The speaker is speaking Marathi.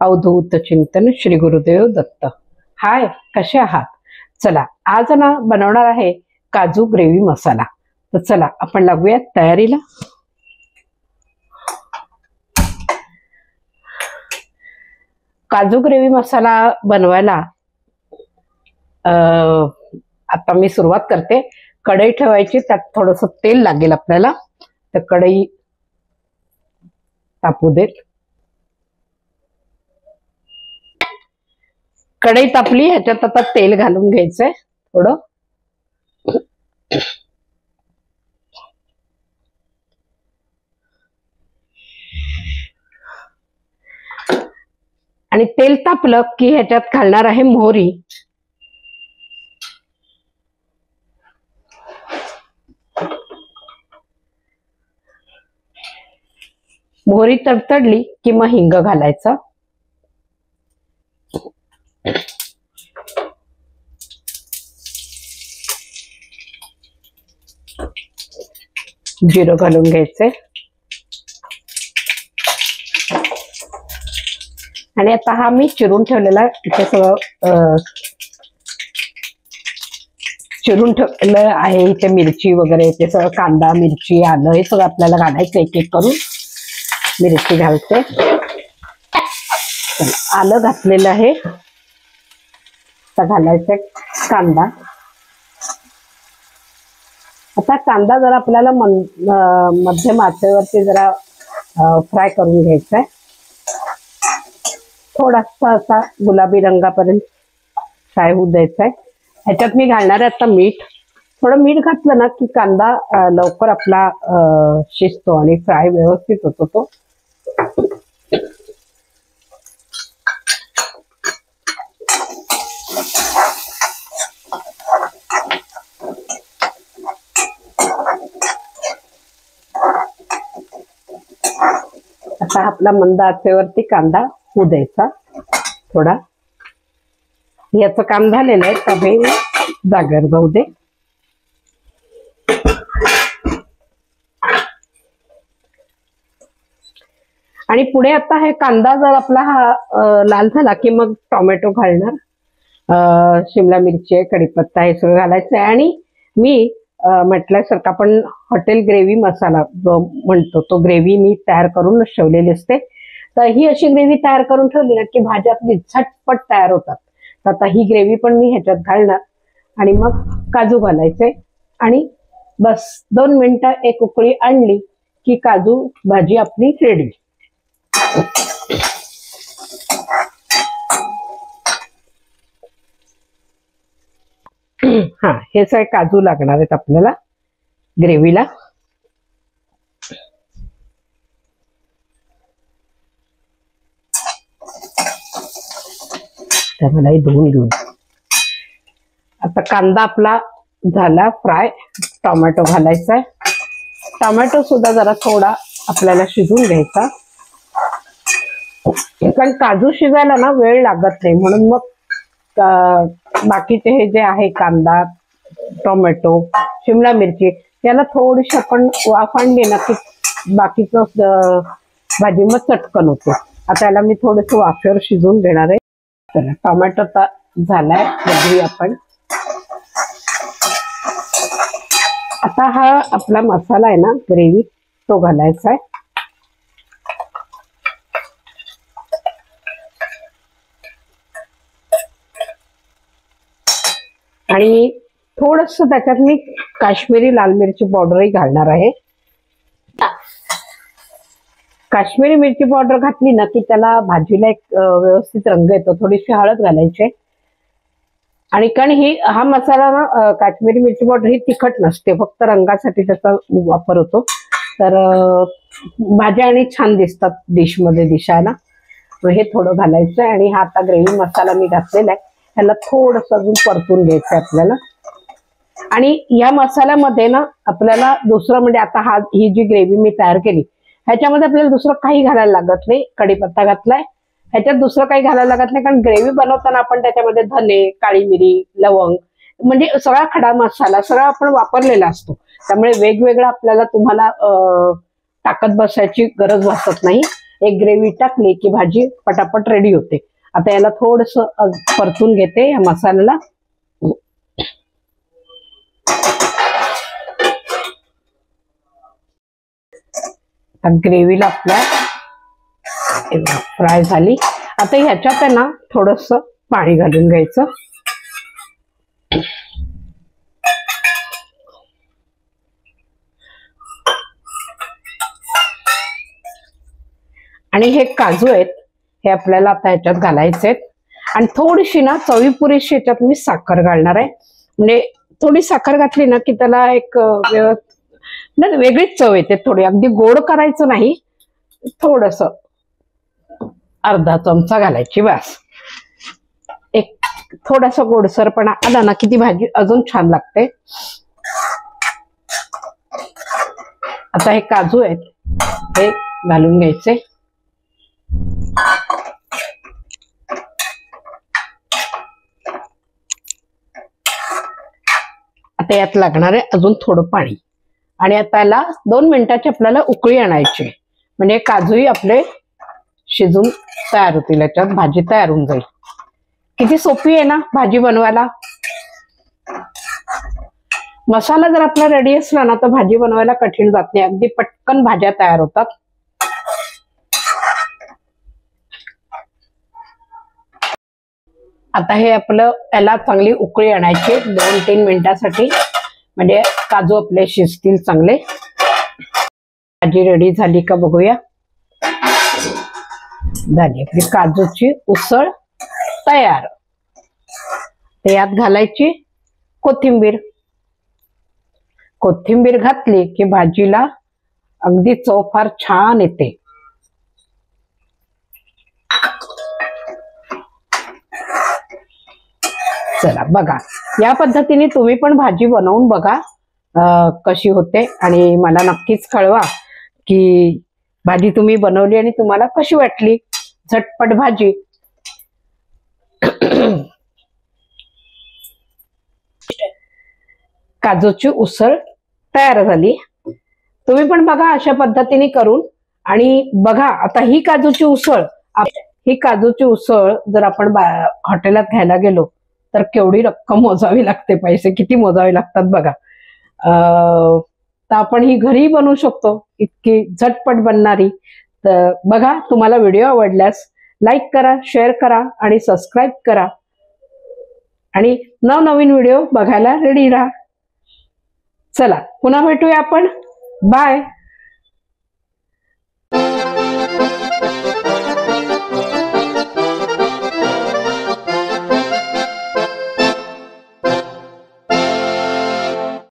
अवधूत चिंतन श्री गुरुदेव दत्त। हाय, कसे आहात? चला आज ना बनवणार आहे काजू ग्रेव्ही मसाला। तर चला आपण लागूया तयारीला। काजू ग्रेव्ही मसाला बनवायला आता मी सुरुवात करते। कढई ठेवायची, त्यात थोडंसं तेल लागेल आपल्याला। तर कढई तापू देत। कढई तापली, ह्याच्यात आता तेल घालून घ्यायचंय थोडं। आणि तेल तापलं की ह्याच्यात घालणार आहे मोहरी। मोहरी तडतडली की मग हिंग घालायचं। जिरं घालून घ्यायचे। आणि आता हा मी चिरून ठेवलेला इथे सगळं चिरून ठेवलेलं आहे। इथे मिरची वगैरे, ते सगळं कांदा, मिरची, आलं हे सगळं आपल्याला घालायचं एक एक करून। मिरची घालते, आलं घातलेलं आहे। आता घालायचं कांदा। आता कांदा जरा आपल्याला मध्यम आचेवरती जरा फ्राय करून घ्यायचा आहे। थोडासा असा गुलाबी रंगापर्यंत फ्राय होऊ द्यायचा आहे। ह्याच्यात मी घालणार आहे आता मीठ। थोडं मीठ घातलं ना की कांदा लवकर आपला शिजतो आणि फ्राय व्यवस्थित होतो तो। आता आपला मंद आचेवरती कांदा होऊ द्यायचा थोडा। याचं काम झालेलं आहे, तवे जागेवर जाऊ दे। आणि पुढे आता हे कांदा जर आपला हा लाल झाला की मग टोमॅटो घालणार, शिमला मिरची आहे, कढीपत्ता हे सगळं घालायचं आहे। आणि मी म्हटल्यासारखं आपण हॉटेल ग्रेव्ही मसाला जो म्हणतो तो ग्रेव्ही मी तयार करून ठेवलेली असते। तर ही अशी ग्रेव्ही तयार करून ठेवली ना की भाज्या आपली झटपट तयार होतात। तर आता ही ग्रेव्ही पण मी ह्याच्यात घालणार आणि मग काजू घालायचे आणि बस 2 मिनिटं एक उकळी आणली की काजू भाजी आपली रेडी। हा, हे सगळे काजू लागणार आहेत आपल्याला ग्रेव्हीला। त्यामलाही धुवून घेऊन आता कांदा आपला झाला फ्राय। टोमॅटो घालायचा आहे। टोमॅटो सुद्धा जरा थोडा आपल्याला शिजून घ्यायचा, कारण काजू शिजायला ना वेळ लागत नाही। म्हणून मग बाकीचे हे जे आहे कांदा, टोमॅटो, शिमला मिरची याला थोडीशी आपण वाफ आणली ना की बाकीचं भाजी मग चटकन होते। आता याला मी थोडंसं वाफेवर शिजून घेणार आहे। तर टोमॅटो आता झालाय, बघूया आपण। आता हा आपला मसाला आहे ना ग्रेव्ही, तो घालायचा आहे। आणि थोडस त्याच्यात मी काश्मीरी लाल मिरची पावडरही घालणार आहे। काश्मीरी मिरची पावडर घातली ना की त्याला भाजीला एक व्यवस्थित रंग येतो। थोडीशी हळद घालायची। आणि कारण हा मसाला ना काश्मीरी मिरची पावडर ही तिखट नसते, फक्त रंगासाठी त्याचा वापर होतो। तर भाज्या आणि छान दिसतात डिश मध्ये दिसायला। हे थोडं घालायचं आहे। आणि हा आता ग्रेव्ही मसाला मी घातलेला आहे, ह्याला थोडंसं अजून परतून घ्यायचं आपल्याला। आणि या मसाल्यामध्ये ना आपल्याला दुसरं म्हणजे आता ही जी ग्रेव्ही मी तयार केली ह्याच्यामध्ये आपल्याला दुसरं काही घालायला लागत नाही। कढीपत्ता घातलाय, ह्याच्यात दुसरं काही घालायला लागत नाही, कारण ग्रेव्ही बनवताना आपण त्याच्यामध्ये धने, काळी मिरी, लवंग म्हणजे सगळा खडा मसाला सगळा आपण वापरलेला असतो। त्यामुळे वेगवेगळा आपल्याला तुम्हाला टाकत बसायची गरज भासत नाही। एक ग्रेव्ही टाकली की भाजी पटापट रेडी होते. आता याला थोडस परतून घेते या मसाल्याला. ग्रेव्हीला आपल्या फ्राय झाली. आता ह्याच्यात आहे ना थोडस पाणी घालून घ्यायचं. आणि हे काजू आहेत हे आपल्याला आता ह्याच्यात घालायचे आहेत. आणि थोडीशी ना चवीपुरीशी ह्याच्यात मी साखर घालणार आहे. म्हणजे थोडी साखर घातली ना की त्याला एक वेगळीच चव येते. थोडी अगदी गोड करायचं नाही, थोडस अर्धा चमचा घालायची बस. एक थोडासा गोडसरपणा आला ना की ती भाजी अजून छान लागते. आता हे काजू आहेत हे घालून घ्यायचे. आता यात लागणार आहे अजून थोडं पाणी. आणि आता याला 2 मिनिटाची आपल्याला उकळी आणायची, म्हणजे काजूही आपले शिजून तयार होतील. याच्यात भाजी तयार होऊन जाईल. किती सोपी आहे ना भाजी बनवायला. मसाला जर आपला रेडी असला ना तर भाजी बनवायला कठीण जात नाही. अगदी पटकन भाज्या तयार होतात. आता हे आपलं याला चांगली उकळी आणायची 2-3 मिनिटासाठी, म्हणजे काजू आपले शिजतील चांगले. भाजी रेडी झाली का बघूया. झाली आपली काजूची उसळ तयार. ते यात घालायची कोथिंबीर. कोथिंबीर घातली की भाजीला अगदी चव फार छान येते. चला बघा, या पद्धतीने तुम्ही पण भाजी बनवून बघा कशी होते. आणि मला नक्कीच कळवा की भाजी तुम्ही बनवली आणि तुम्हाला कशी वाटली. झटपट भाजी. काजूची उसळ तयार झाली. तुम्ही पण बघा अशा पद्धतीने करून. आणि बघा आता ही काजूची उसळ जर आपण हॉटेलात घ्यायला गेलो तर केवढी रक्कम मोजावी लागते. पैसे किती मोजावे लागतात बघा. तर आपण ही घरी बनवू शकतो, इतकी झटपट बनणारी. तर बघा, तुम्हाला व्हिडिओ आवडल्यास लाईक करा, शेअर करा आणि सबस्क्राईब करा. आणि नवनवीन व्हिडिओ बघायला रेडी राहा. चला पुन्हा भेटूया आपण. बाय.